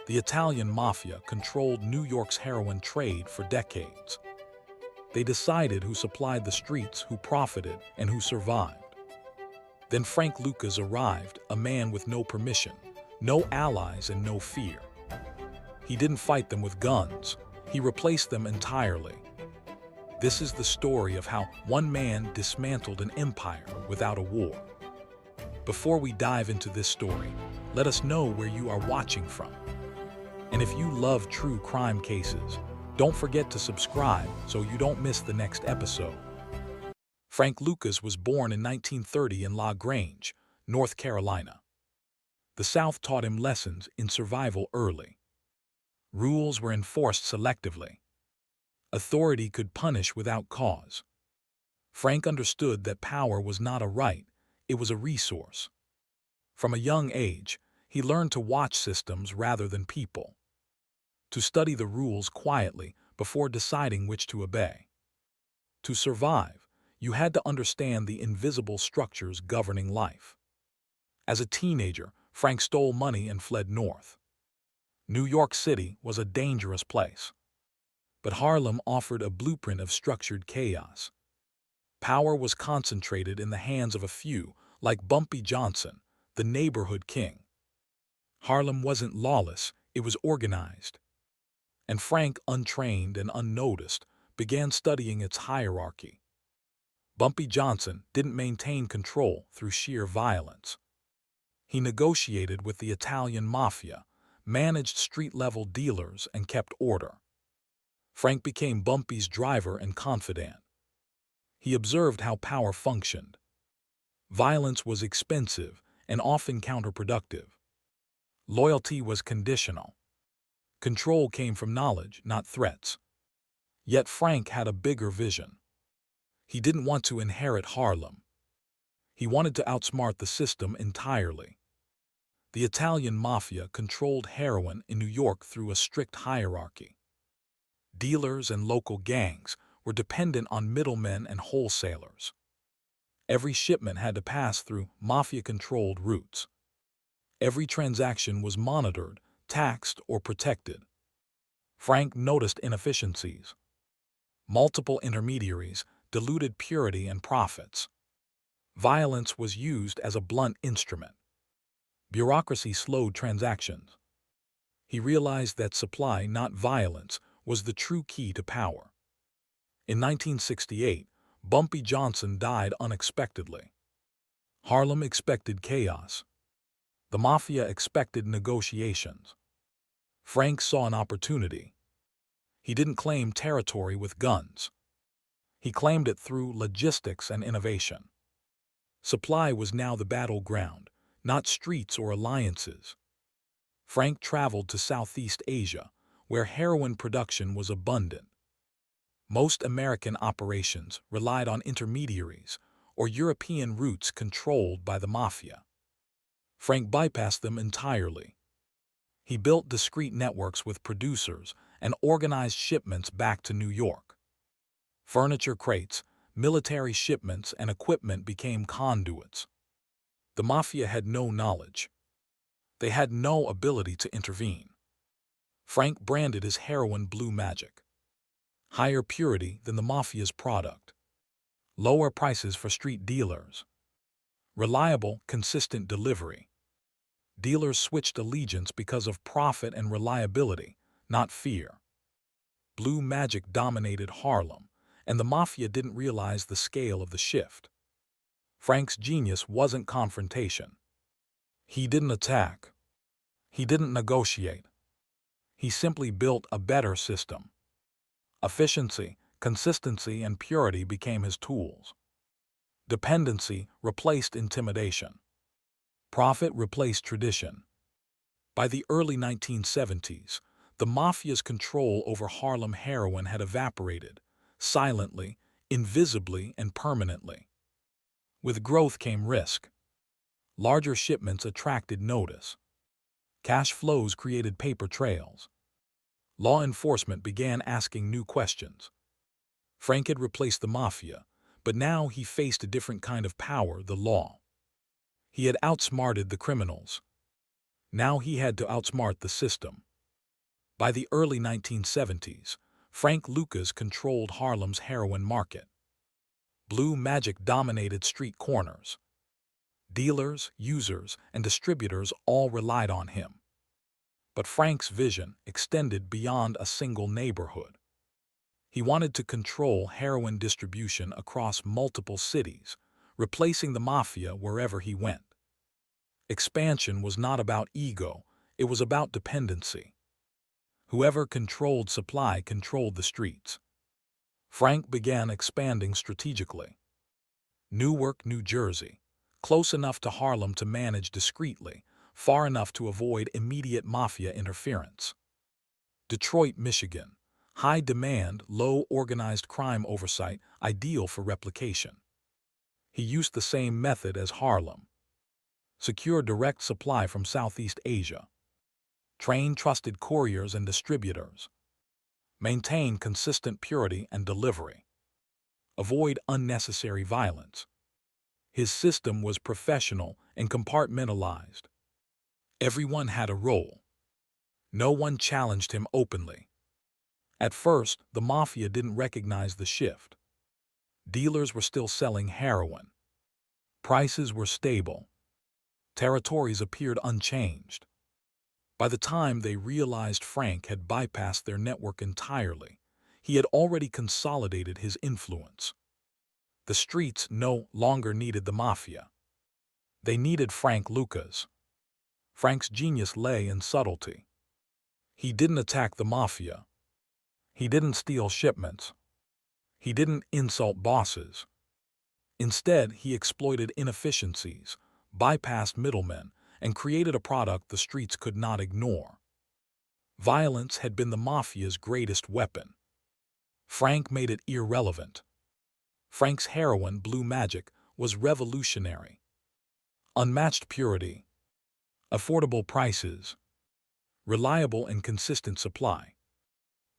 The Italian Mafia controlled New York's heroin trade for decades. They decided who supplied the streets, who profited, and who survived. Then Frank Lucas arrived, a man with no permission, no allies, and no fear. He didn't fight them with guns. He replaced them entirely. This is the story of how one man dismantled an empire without a war. Before we dive into this story, let us know where you are watching from. And if you love true crime cases, don't forget to subscribe so you don't miss the next episode. Frank Lucas was born in 1930 in La Grange, North Carolina. The South taught him lessons in survival early. Rules were enforced selectively. Authority could punish without cause. Frank understood that power was not a right, it was a resource. From a young age, he learned to watch systems rather than people, to study the rules quietly before deciding which to obey. To survive, you had to understand the invisible structures governing life. As a teenager, Frank stole money and fled north. New York City was a dangerous place. But Harlem offered a blueprint of structured chaos. Power was concentrated in the hands of a few, like Bumpy Johnson, the neighborhood king. Harlem wasn't lawless, it was organized. And Frank, untrained and unnoticed, began studying its hierarchy. Bumpy Johnson didn't maintain control through sheer violence. He negotiated with the Italian Mafia, managed street-level dealers, and kept order. Frank became Bumpy's driver and confidant. He observed how power functioned. Violence was expensive and often counterproductive. Loyalty was conditional. Control came from knowledge, not threats. Yet Frank had a bigger vision. He didn't want to inherit Harlem. He wanted to outsmart the system entirely. The Italian Mafia controlled heroin in New York through a strict hierarchy. Dealers and local gangs were dependent on middlemen and wholesalers. Every shipment had to pass through mafia-controlled routes. Every transaction was monitored, taxed, or protected. Frank noticed inefficiencies. Multiple intermediaries diluted purity and profits. Violence was used as a blunt instrument. Bureaucracy slowed transactions. He realized that supply, not violence, was the true key to power. In 1968, Bumpy Johnson died unexpectedly. Harlem expected chaos. The Mafia expected negotiations. Frank saw an opportunity. He didn't claim territory with guns. He claimed it through logistics and innovation. Supply was now the battleground, not streets or alliances. Frank traveled to Southeast Asia, where heroin production was abundant. Most American operations relied on intermediaries or European routes controlled by the Mafia. Frank bypassed them entirely. He built discrete networks with producers and organized shipments back to New York. Furniture crates, military shipments, and equipment became conduits. The Mafia had no knowledge. They had no ability to intervene. Frank branded his heroin blue magic. Higher purity than the Mafia's product. Lower prices for street dealers. Reliable, consistent delivery. Dealers switched allegiance because of profit and reliability, not fear. Blue magic dominated Harlem, and the Mafia didn't realize the scale of the shift. Frank's genius wasn't confrontation. He didn't attack. He didn't negotiate. He simply built a better system. Efficiency, consistency, and purity became his tools. Dependency replaced intimidation. Profit replaced tradition. By the early 1970s, the Mafia's control over Harlem heroin had evaporated, silently, invisibly, and permanently. With growth came risk. Larger shipments attracted notice. Cash flows created paper trails. Law enforcement began asking new questions. Frank had replaced the Mafia, but now he faced a different kind of power, the law. He had outsmarted the criminals. Now he had to outsmart the system. By the early 1970s, Frank Lucas controlled Harlem's heroin market. Blue Magic dominated street corners. Dealers, users, and distributors all relied on him. But Frank's vision extended beyond a single neighborhood. He wanted to control heroin distribution across multiple cities, replacing the mafia wherever he went. Expansion was not about ego, it was about dependency. Whoever controlled supply controlled the streets. Frank began expanding strategically. Newark, New Jersey, close enough to Harlem to manage discreetly, far enough to avoid immediate mafia interference. Detroit, Michigan, high demand, low organized crime oversight, ideal for replication. He used the same method as Harlem. Secure direct supply from Southeast Asia. Train trusted couriers and distributors. Maintain consistent purity and delivery. Avoid unnecessary violence. His system was professional and compartmentalized. Everyone had a role. No one challenged him openly. At first, the mafia didn't recognize the shift. Dealers were still selling heroin. Prices were stable. Territories appeared unchanged. By the time they realized Frank had bypassed their network entirely, he had already consolidated his influence. The streets no longer needed the mafia. They needed Frank Lucas. Frank's genius lay in subtlety. He didn't attack the mafia. He didn't steal shipments. He didn't insult bosses. Instead, he exploited inefficiencies, bypassed middlemen, and created a product the streets could not ignore. Violence had been the mafia's greatest weapon. Frank made it irrelevant. Frank's heroin, Blue Magic, was revolutionary. Unmatched purity, affordable prices, reliable and consistent supply.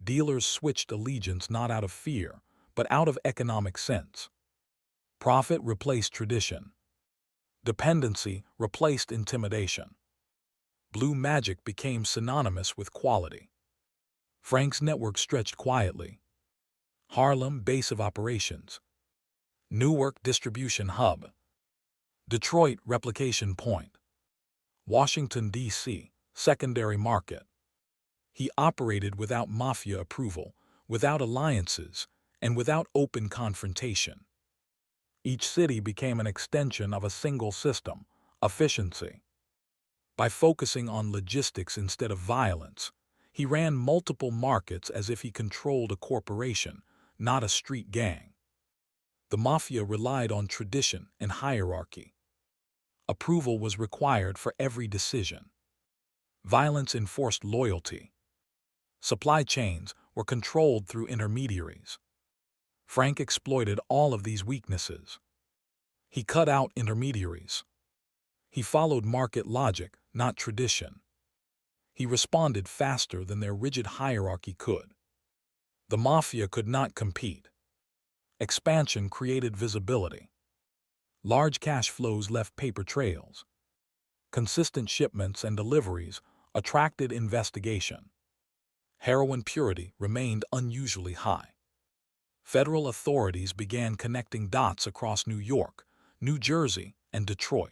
Dealers switched allegiance not out of fear, but out of economic sense. Profit replaced tradition. Dependency replaced intimidation. Blue Magic became synonymous with quality. Frank's network stretched quietly. Harlem, base of operations. Newark, distribution hub. Detroit, replication point. Washington, D.C., secondary market. He operated without mafia approval, without alliances, and without open confrontation. Each city became an extension of a single system, efficiency. By focusing on logistics instead of violence, he ran multiple markets as if he controlled a corporation, not a street gang. The mafia relied on tradition and hierarchy. Approval was required for every decision. Violence enforced loyalty. Supply chains were controlled through intermediaries. Frank exploited all of these weaknesses. He cut out intermediaries. He followed market logic, not tradition. He responded faster than their rigid hierarchy could. The mafia could not compete. Expansion created visibility. Large cash flows left paper trails. Consistent shipments and deliveries attracted investigation. Heroin purity remained unusually high. Federal authorities began connecting dots across New York, New Jersey, and Detroit.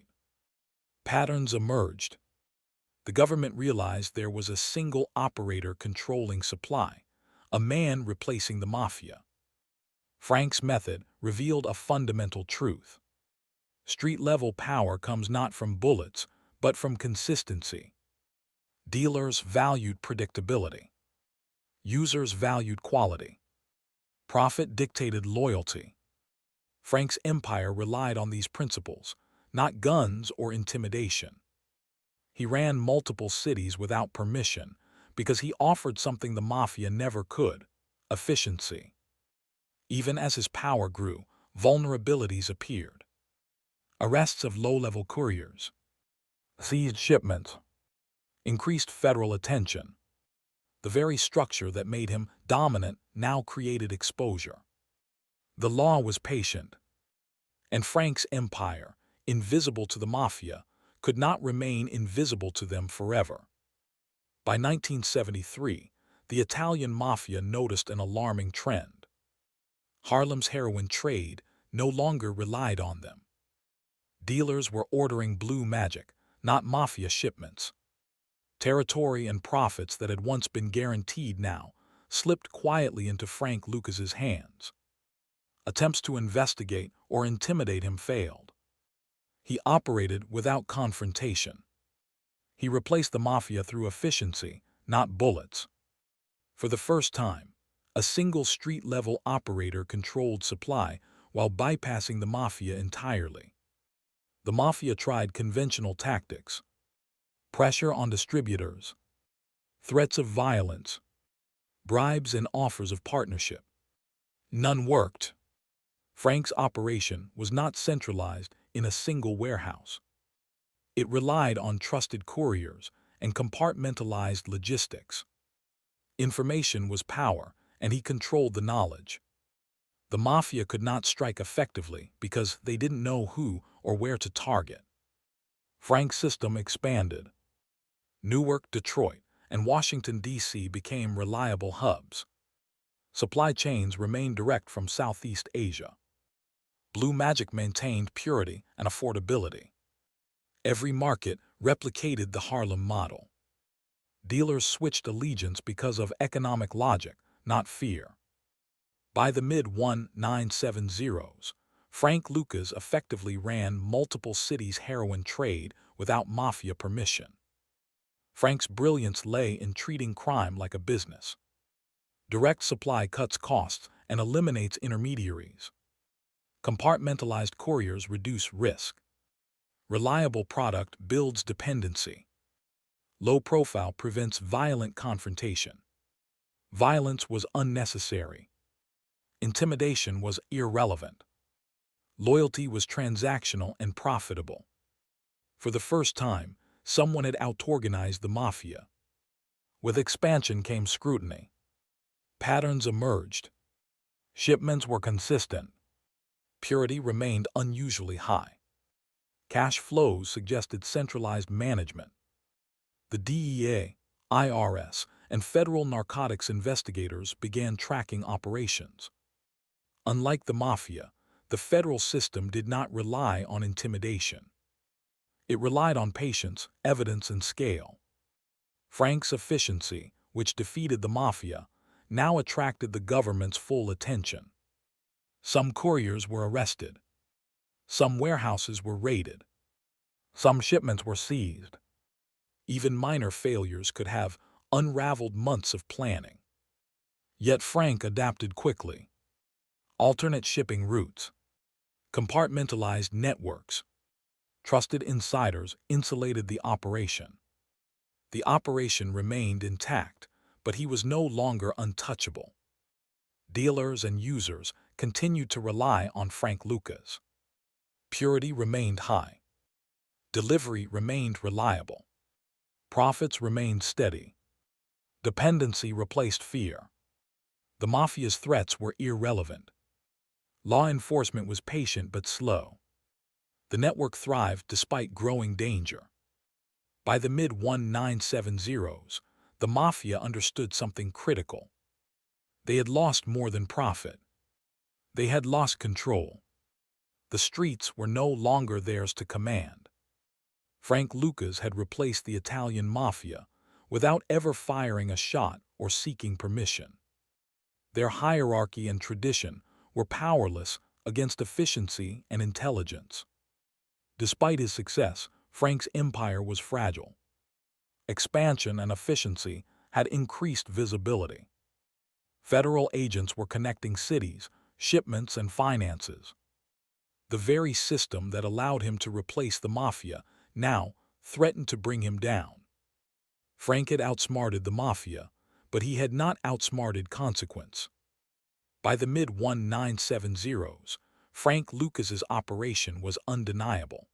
Patterns emerged. The government realized there was a single operator controlling supply, a man replacing the mafia. Frank's method revealed a fundamental truth. Street-level power comes not from bullets, but from consistency. Dealers valued predictability. Users valued quality. Profit dictated loyalty. Frank's empire relied on these principles, not guns or intimidation. He ran multiple cities without permission because he offered something the mafia never could: efficiency. Even as his power grew, vulnerabilities appeared. Arrests of low-level couriers, seized shipments, increased federal attention. The very structure that made him dominant now created exposure. The law was patient, and Frank's empire, invisible to the mafia, could not remain invisible to them forever. By 1973, the Italian Mafia noticed an alarming trend. Harlem's heroin trade no longer relied on them. Dealers were ordering blue magic, not mafia shipments. Territory and profits that had once been guaranteed now slipped quietly into Frank Lucas's hands. Attempts to investigate or intimidate him failed. He operated without confrontation. He replaced the mafia through efficiency, not bullets. For the first time, a single street-level operator controlled supply while bypassing the mafia entirely. The mafia tried conventional tactics: pressure on distributors, threats of violence, bribes and offers of partnership. None worked. Frank's operation was not centralized in a single warehouse. It relied on trusted couriers and compartmentalized logistics. Information was power, and he controlled the knowledge. The mafia could not strike effectively because they didn't know who or where to target. Frank's system expanded. Newark, Detroit, and Washington, D.C. became reliable hubs. Supply chains remained direct from Southeast Asia. Blue magic maintained purity and affordability. Every market replicated the Harlem model. Dealers switched allegiance because of economic logic, not fear. By the mid-1970s, Frank Lucas effectively ran multiple cities' heroin trade without mafia permission. Frank's brilliance lay in treating crime like a business. Direct supply cuts costs and eliminates intermediaries. Compartmentalized couriers reduce risk. Reliable product builds dependency. Low profile prevents violent confrontation. Violence was unnecessary. Intimidation was irrelevant. Loyalty was transactional and profitable. For the first time, someone had out-organized the mafia. With expansion came scrutiny. Patterns emerged. Shipments were consistent. Purity remained unusually high. Cash flows suggested centralized management. The DEA, IRS, and federal narcotics investigators began tracking operations. Unlike the mafia, the federal system did not rely on intimidation. It relied on patience, evidence, and scale. Frank's efficiency, which defeated the mafia, now attracted the government's full attention. Some couriers were arrested. Some warehouses were raided. Some shipments were seized. Even minor failures could have unraveled months of planning. Yet Frank adapted quickly. Alternate shipping routes, compartmentalized networks, trusted insiders insulated the operation. The operation remained intact, but he was no longer untouchable. Dealers and users continued to rely on Frank Lucas. Purity remained high. Delivery remained reliable. Profits remained steady. Dependency replaced fear. The mafia's threats were irrelevant. Law enforcement was patient but slow. The network thrived despite growing danger. By the mid-1970s, the mafia understood something critical. They had lost more than profit. They had lost control. The streets were no longer theirs to command. Frank Lucas had replaced the Italian Mafia without ever firing a shot or seeking permission. Their hierarchy and tradition were powerless against efficiency and intelligence. Despite his success, Frank's empire was fragile. Expansion and efficiency had increased visibility. Federal agents were connecting cities, shipments, and finances. The very system that allowed him to replace the mafia now threatened to bring him down. Frank had outsmarted the mafia, but he had not outsmarted consequence. By the mid-1970s, Frank Lucas's operation was undeniable.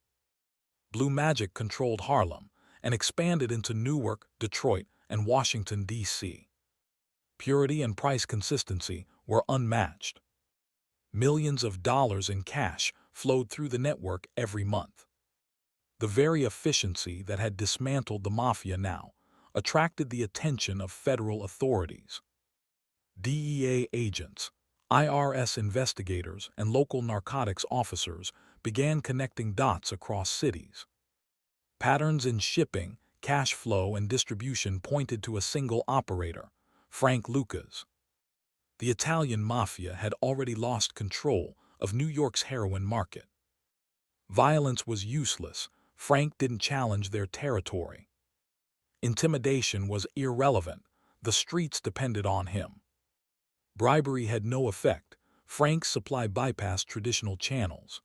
Blue magic controlled Harlem and expanded into Newark, Detroit, and Washington, D.C. Purity and price consistency were unmatched. Millions of dollars in cash flowed through the network every month. The very efficiency that had dismantled the mafia now attracted the attention of federal authorities. DEA agents, IRS investigators, and local narcotics officers began connecting dots across cities. Patterns in shipping, cash flow, and distribution pointed to a single operator, Frank Lucas. The Italian Mafia had already lost control of New York's heroin market. Violence was useless. Frank didn't challenge their territory. Intimidation was irrelevant. The streets depended on him. Bribery had no effect. Frank's supply bypassed traditional channels.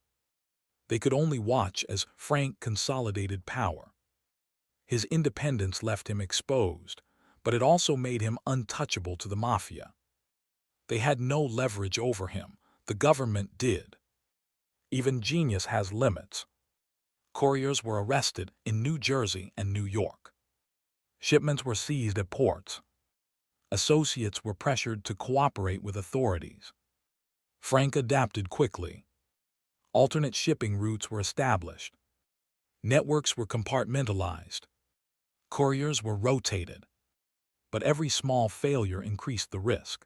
They could only watch as Frank consolidated power. His independence left him exposed, but it also made him untouchable to the Mafia. They had no leverage over him. The government did. Even genius has limits. Couriers were arrested in New Jersey and New York. Shipments were seized at ports. Associates were pressured to cooperate with authorities. Frank adapted quickly. Alternate shipping routes were established. Networks were compartmentalized. Couriers were rotated. But every small failure increased the risk.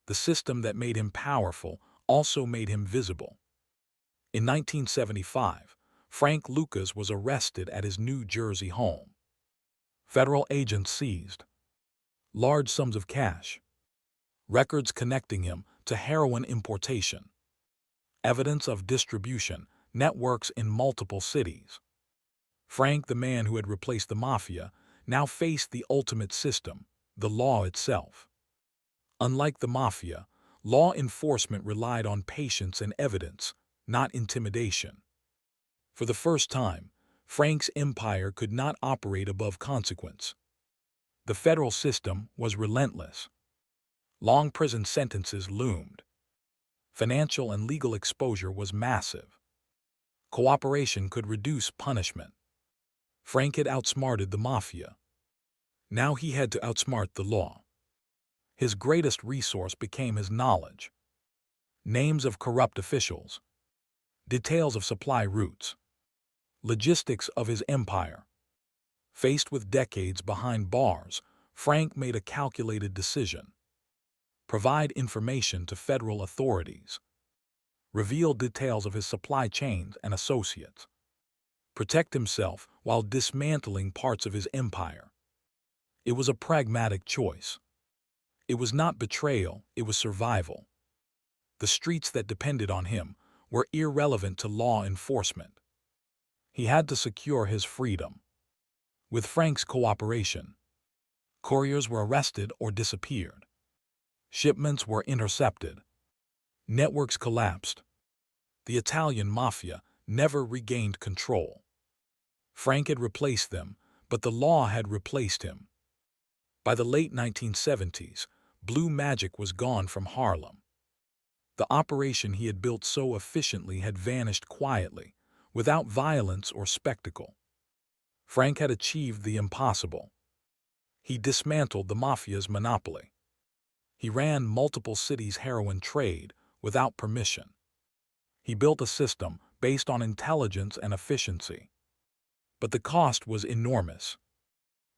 The system that made him powerful also made him visible. In 1975, Frank Lucas was arrested at his New Jersey home. Federal agents seized large sums of cash, records connecting him to heroin importation, evidence of distribution networks in multiple cities. Frank, the man who had replaced the Mafia, now faced the ultimate system, the law itself. Unlike the Mafia, law enforcement relied on patience and evidence, not intimidation. For the first time, Frank's empire could not operate above consequence. The federal system was relentless. Long prison sentences loomed. Financial and legal exposure was massive. Cooperation could reduce punishment. Frank had outsmarted the Mafia. Now he had to outsmart the law. His greatest resource became his knowledge. Names of corrupt officials, details of supply routes, logistics of his empire. Faced with decades behind bars, Frank made a calculated decision. Provide information to federal authorities. Reveal details of his supply chains and associates. Protect himself while dismantling parts of his empire. It was a pragmatic choice. It was not betrayal, it was survival. The streets that depended on him were irrelevant to law enforcement. He had to secure his freedom. With Frank's cooperation, couriers were arrested or disappeared. Shipments were intercepted. Networks collapsed. The Italian Mafia never regained control. Frank had replaced them, but the law had replaced him. By the late 1970s, Blue Magic was gone from Harlem. The operation he had built so efficiently had vanished quietly, without violence or spectacle. Frank had achieved the impossible. He dismantled the Mafia's monopoly. He ran multiple cities' heroin trade without permission. He built a system based on intelligence and efficiency. But the cost was enormous.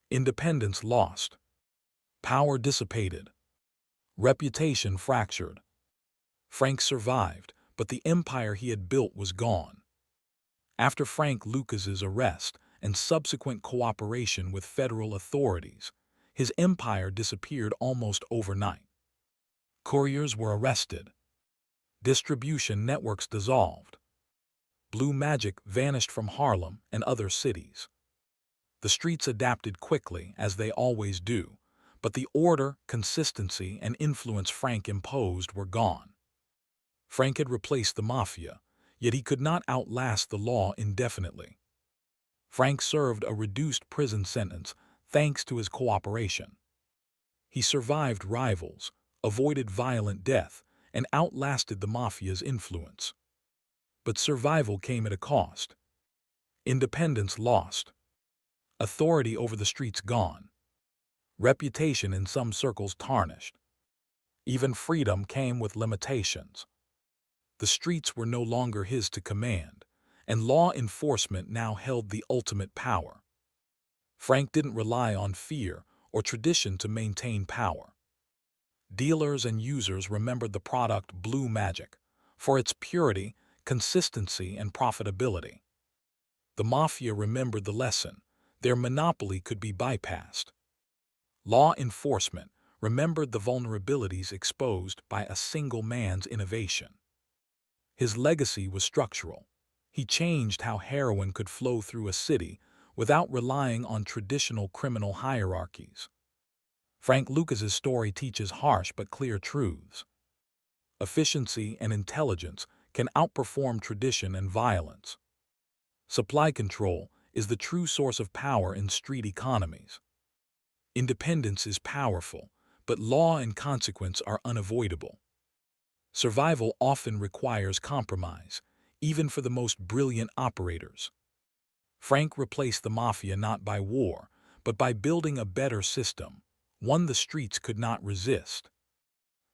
Independence lost. Power dissipated. Reputation fractured. Frank survived, but the empire he had built was gone. After Frank Lucas's arrest and subsequent cooperation with federal authorities, his empire disappeared almost overnight. Couriers were arrested. Distribution networks dissolved. Blue Magic vanished from Harlem and other cities. The streets adapted quickly, as they always do, but the order, consistency, and influence Frank imposed were gone. Frank had replaced the Mafia, yet he could not outlast the law indefinitely. Frank served a reduced prison sentence thanks to his cooperation. He survived rivals, avoided violent death, and outlasted the Mafia's influence. But survival came at a cost. Independence lost. Authority over the streets gone. Reputation in some circles tarnished. Even freedom came with limitations. The streets were no longer his to command, and law enforcement now held the ultimate power. Frank didn't rely on fear or tradition to maintain power. Dealers and users remembered the product Blue Magic for its purity, consistency, and profitability. The Mafia remembered the lesson: their monopoly could be bypassed. Law enforcement remembered the vulnerabilities exposed by a single man's innovation. His legacy was structural. He changed how heroin could flow through a city without relying on traditional criminal hierarchies. Frank Lucas's story teaches harsh but clear truths. Efficiency and intelligence can outperform tradition and violence. Supply control is the true source of power in street economies. Independence is powerful, but law and consequence are unavoidable. Survival often requires compromise, even for the most brilliant operators. Frank replaced the Mafia not by war, but by building a better system, one the streets could not resist.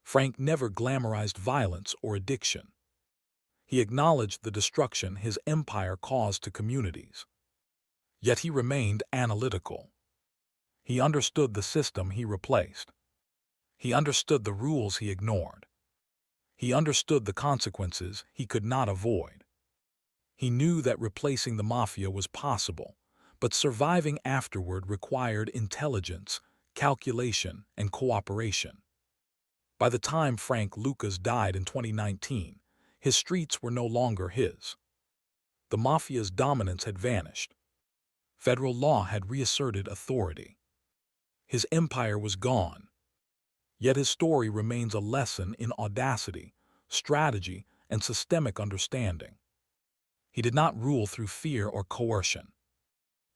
Frank never glamorized violence or addiction. He acknowledged the destruction his empire caused to communities. Yet he remained analytical. He understood the system he replaced. He understood the rules he ignored. He understood the consequences he could not avoid. He knew that replacing the Mafia was possible, but surviving afterward required intelligence, calculation, and cooperation. By the time Frank Lucas died in 2019, his streets were no longer his. The Mafia's dominance had vanished. Federal law had reasserted authority. His empire was gone. Yet his story remains a lesson in audacity, strategy, and systemic understanding. He did not rule through fear or coercion.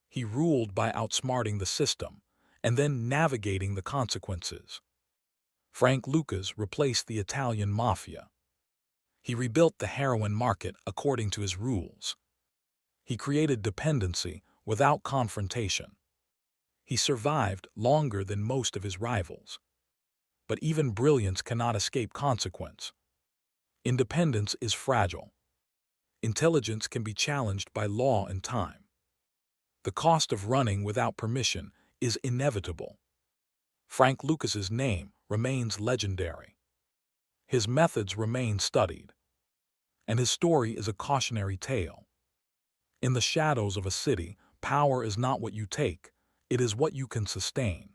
He ruled by outsmarting the system and then navigating the consequences. Frank Lucas replaced the Italian Mafia. He rebuilt the heroin market according to his rules. He created dependency without confrontation. He survived longer than most of his rivals. But even brilliance cannot escape consequence. Independence is fragile. Intelligence can be challenged by law and time. The cost of running without permission is inevitable. Frank Lucas's name remains legendary. His methods remain studied. And his story is a cautionary tale. In the shadows of a city, power is not what you take, it is what you can sustain.